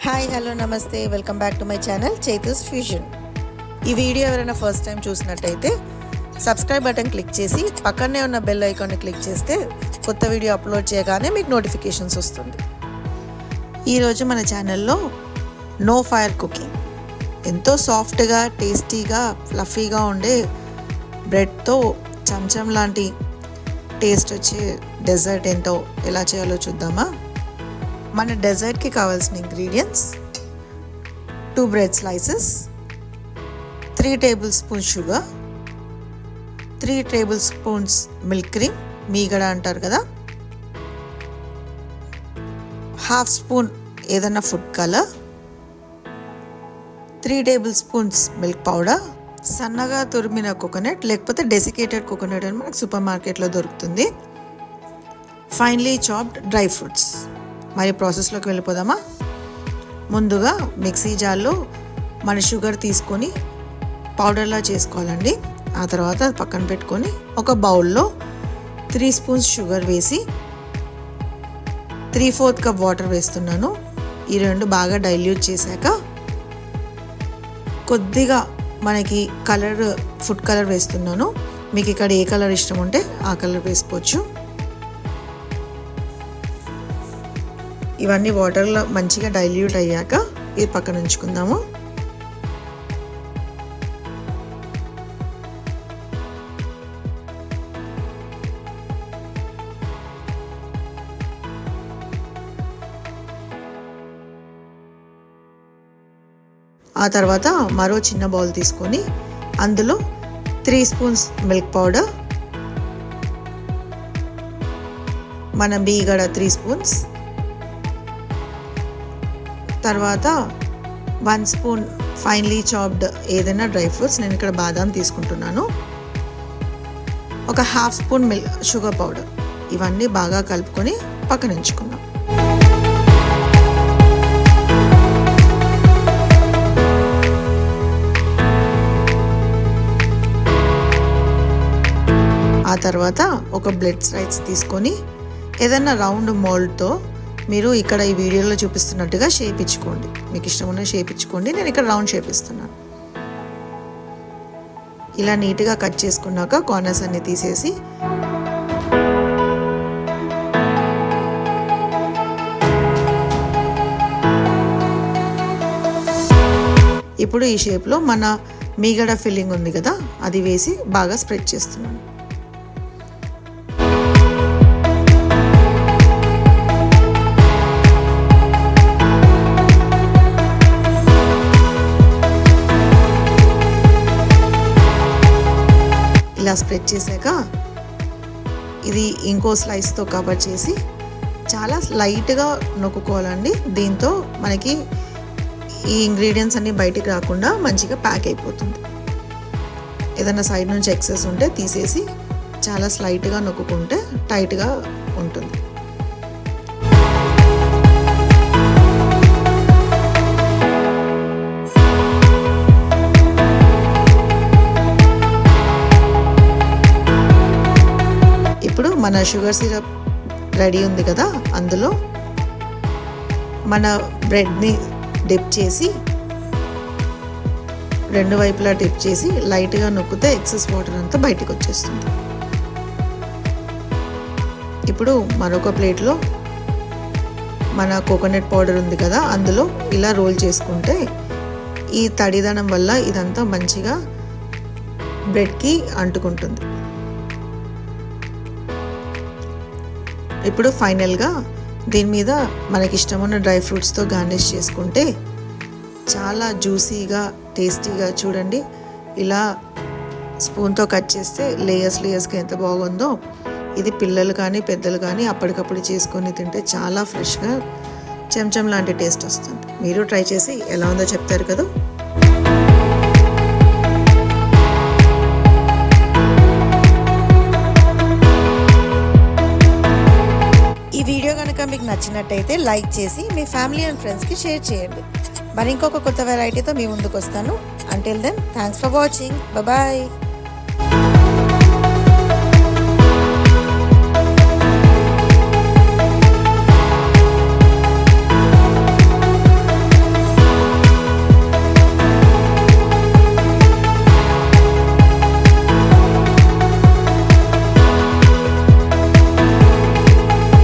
Hi hello నమస్తే welcome back to my channel Chaitu's fusion. ఈ video ఎవరైనా ఫస్ట్ టైం చూసినట్టయితే సబ్స్క్రైబ్ బటన్ క్లిక్ చేసి పక్కనే ఉన్న బెల్ ఐకాన్ని క్లిక్ చేస్తే కొత్త వీడియో అప్లోడ్ చేయగానే మీకు నోటిఫికేషన్స్ వస్తుంది. ఈరోజు మన ఛానల్లో నో ఫైర్ కుకింగ్, ఎంతో సాఫ్ట్గా టేస్టీగా ఫ్లఫీగా ఉండే బ్రెడ్తో చంచం లాంటి టేస్ట్ వచ్చే డెజర్ట్ ఏంటో ఎలా చేయాలో చూద్దామా. మన డెజర్ట్కి కావాల్సిన ingredients 2 bread slices, 3 table spoons sugar, 3 table spoons milk cream, మీగడ అంటారు కదా, 1/2 స్పూన్ ఏదైనా food colour, 3 table spoons milk powder, సన్నగా తురిమిన కోకోనట్ లేకపోతే డెసికేటెడ్ కోకోనట్ అని మనకు సూపర్ మార్కెట్లో దొరుకుతుంది, ఫైన్లీ చాప్డ్ డ్రై ఫ్రూట్స్. మరి ప్రాసెస్లోకి వెళ్ళిపోదామా. ముందుగా మిక్సీ జార్లో మన షుగర్ తీసుకొని పౌడర్లా చేసుకోవాలండి. ఆ తర్వాత పక్కన పెట్టుకొని ఒక బౌల్లో 3 స్పూన్స్ షుగర్ వేసి 3/4 కప్ వాటర్ వేస్తున్నాను. ఈ రెండు బాగా డైల్యూట్ చేశాక కొద్దిగా మనకి కలర్ ఫుడ్ కలర్ వేస్తున్నాను. మీకు ఇక్కడ ఏ కలర్ ఇష్టం ఉంటే ఆ కలర్ వేసుకోవచ్చు. ఇవన్నీ వాటర్లో మంచిగా డైల్యూట్ అయ్యాక ఇది పక్కన ఉంచుకుందాము. ఆ తర్వాత మరో చిన్న బౌల్ తీసుకొని అందులో 3 స్పూన్స్ మిల్క్ పౌడర్, మన మీగడ 3 స్పూన్స్, తర్వాత 1 స్పూన్ ఫైన్లీ చాప్డ్ ఏదైనా డ్రై ఫ్రూట్స్, నేను ఇక్కడ బాదాం తీసుకుంటున్నాను, ఒక 1/2 స్పూన్ షుగర్ పౌడర్. ఇవన్నీ బాగా కలుపుకొని పక్కన ఉంచుకుందాం. ఆ తర్వాత ఒక బ్రెడ్ స్లైస్ తీసుకొని ఏదైనా రౌండ్ మోల్డ్తో మీరు ఇక్కడ ఈ వీడియోలో చూపిస్తున్నట్టుగా షేప్ ఇచ్చుకోండి. మీకు ఇష్టం ఉన్న షేప్ ఇచ్చుకోండి. నేను ఇక్కడ రౌండ్ షేప్ ఇస్తున్నాను. ఇలా నీట్గా కట్ చేసుకున్నాక కార్నర్స్ అన్ని తీసేసి ఇప్పుడు ఈ షేప్లో మన మీగడ ఫిల్లింగ్ ఉంది కదా, అది వేసి బాగా స్ప్రెడ్ చేస్తున్నాను. ఇలా స్ప్రెడ్ చేశాక ఇది ఇంకో స్లైస్తో కవర్ చేసి చాలా లైట్గా నొక్కుకోవాలండి. దీంతో మనకి ఈ ఇంగ్రీడియంట్స్ అన్నీ బయటికి రాకుండా మంచిగా ప్యాక్ అయిపోతుంది. ఏదైనా సైడ్ నుంచి ఎక్సెస్ ఉంటే తీసేసి చాలా స్లైట్గా నొక్కుంటే టైట్గా ఉంటుంది. ఇప్పుడు మన షుగర్ సిరప్ రెడీ ఉంది కదా, అందులో మన బ్రెడ్ని డిప్ చేసి రెండు వైపులా డిప్ చేసి లైట్గా నొక్కితే ఎక్సెస్ వాటర్ అంతా బయటికి వచ్చేస్తుంది. ఇప్పుడు మరొక ప్లేట్లో మన కోకోనట్ పౌడర్ ఉంది కదా, అందులో ఇలా రోల్ చేసుకుంటే ఈ తడిదనం వల్ల ఇదంతా మంచిగా బ్రెడ్కి అంటుకుంటుంది. ఇప్పుడు ఫైనల్గా దీని మీద మనకి ఇష్టమైన డ్రై ఫ్రూట్స్తో గార్నిష్ చేసుకుంటే చాలా జ్యూసీగా టేస్టీగా, చూడండి ఇలా స్పూన్తో కట్ చేస్తే లేయర్స్గా ఎంత బాగుందో. ఇది పిల్లలు కానీ పెద్దలు కానీ అప్పటికప్పుడు చేసుకొని తింటే చాలా ఫ్రెష్గా చెంచం లాంటి టేస్ట్ వస్తుంది. మీరు ట్రై చేసి ఎలా ఉందో చెప్తారు కదా. ఈ వీడియో కనుక మీకు నచ్చినట్టయితే లైక్ చేసి మీ ఫ్యామిలీ అండ్ ఫ్రెండ్స్కి షేర్ చేయండి. మరి ఇంకొక కొత్త వెరైటీతో మీ ముందుకు వస్తాను. Until then thanks for watching. Bye.